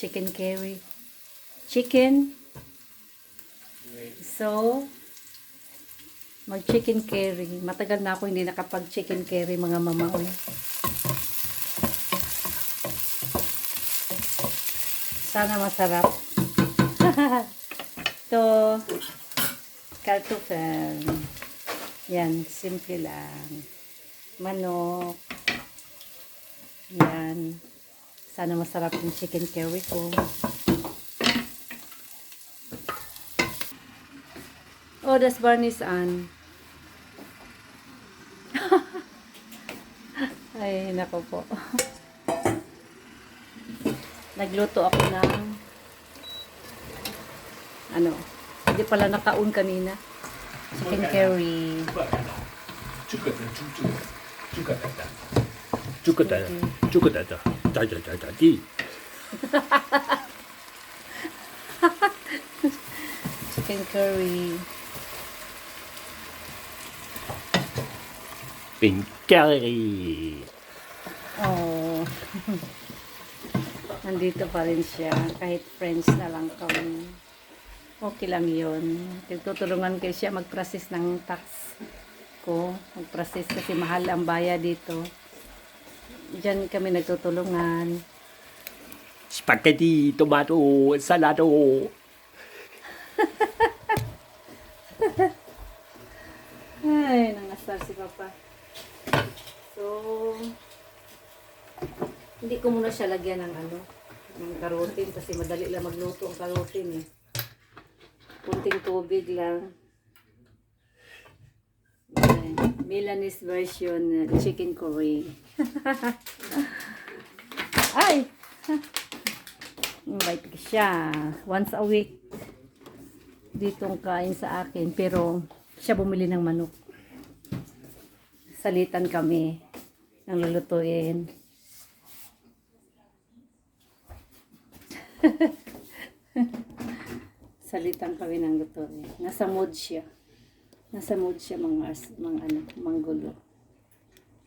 chicken curry. Chicken. So, mag-chicken curry. Matagal na ako hindi nakapag-chicken curry, mga mama. Sana masarap. Ito, kartofel. Yan, simple lang. Manok. Yan. Sana masarap yung chicken curry ko. Oh, das Barney's on. Ay, nako po. Nagluto ako ng ano, hindi pala nakaun kanina. Chicken curry. 这个的咋地。Chicken curry. 饼curry。 Oh. Nandito pa rin siya. Kahit friends na lang kami. Okay lang yun. Tutulungan ko siya mag-process ng tax ko. Mag-process kasi mahal ang baya dito. Diyan kami nagtutulungan. Spaghetti, tomato, salado. Ay, nangasar si Papa. So, hindi ko muna siya lagyan ng ano, ng karotin kasi madali lang magluto ang karotin eh. Kunting tubig lang. Ayan. Milanese version chicken curry. Ay! Invite ko siya. Once a week ditong kain sa akin. Pero siya bumili ng manok. Salitan kami ng lulutuin. Salitan kami ng lutuin. Nasa mood siya. Nasa mood siya manggulo.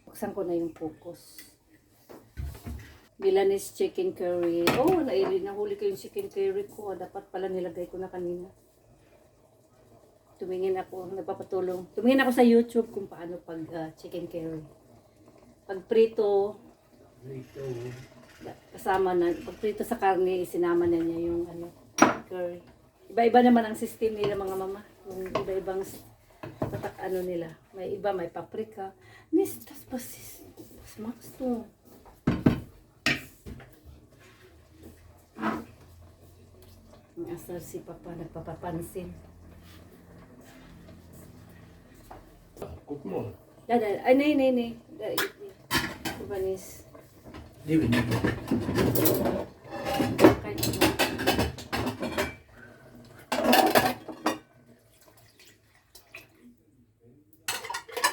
Buksan ko na yung focus. Milanese chicken curry. Oh, nahuli ko yung chicken curry ko. Dapat pala nilagay ko na kanina. Tumingin ako, nagpapatulong. Tumingin ako sa YouTube kung paano pag chicken curry. Pag prito, kasama na, pag prito sa karne, isinama na niya yung curry. Iba-iba naman ang system nila mga mama. Yung iba-ibang nila. May iba, may paprika. Nistas basis. Mas max to. Ang asar si Papa nagpapapansin. Guck mal. Ay, nay. Kubanis. Liebe.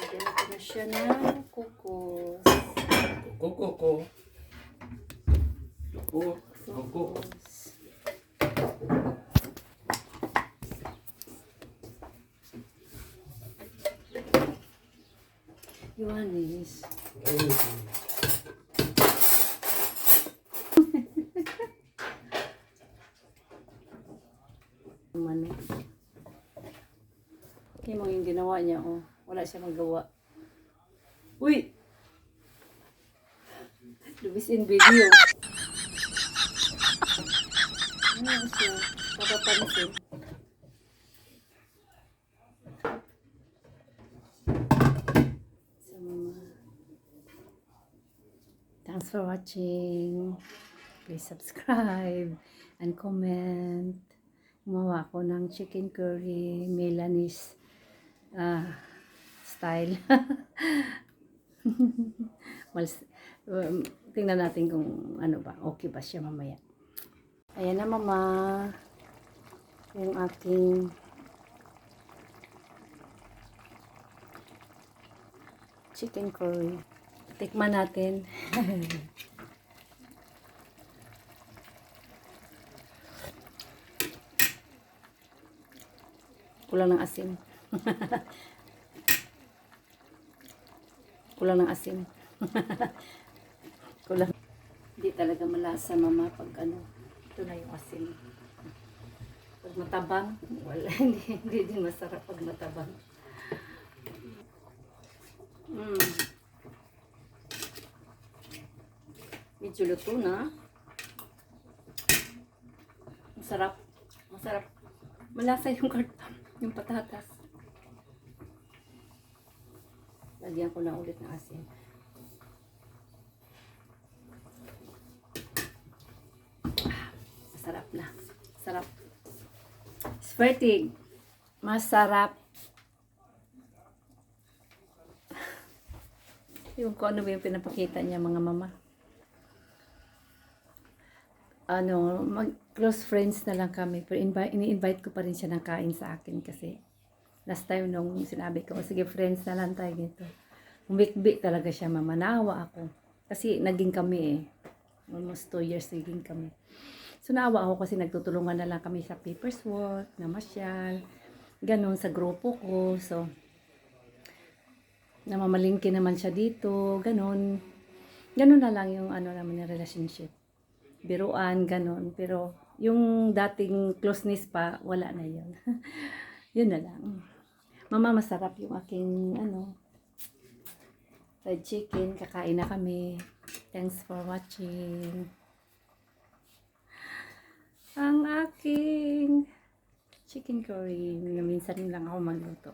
Lagyan natin na siya ng kukos. Koko. Yohanes. Manok. Okay mo yung ginawa niya, oh. Wala siya magawa. Uy! Lubis in video. Ano siya? Papapansin. Thanks for watching. Please subscribe and comment. Gumawa ako ng chicken curry Milanese style. Tingnan natin kung ano ba. Okay ba siya mamaya. Ayan na mama. Yung aking chicken curry. Tikman natin. Kulang ng asin. Kulang ng asin. Kulang. Hindi talaga malasa mama pag ano. Ito na yung asin. Pag matabang, wala, hindi din masarap pag matabang. Medyo luto na. Masarap. Masarap. Malasa yung karton, yung patatas. Lagyan ko na ulit ng asin. Masarap na. Sarap. Spertig. Masarap. Yung kung ano ba yung pinapakita niya mga mama. Close friends na lang kami. Pero ini-invite ko pa rin siya ng kain sa akin kasi last time nung sinabi ko, sige friends na lang tayo dito. Umikbi talaga siya, mamanawa ako. Kasi naging kami almost 2 years naging kami. So naawa ako kasi nagtutulungan na lang kami sa papers work, namasyal, ganun sa grupo ko. So, namamalingki naman siya dito, ganun. Ganun na lang yung naman yung relationship. Biruan, ganun. Pero yung dating closeness pa, wala na yun. Yun na lang. Mama, masarap yung aking fried chicken. Kakain na kami. Thanks for watching. Ang aking chicken curry na minsan lang ako magluto.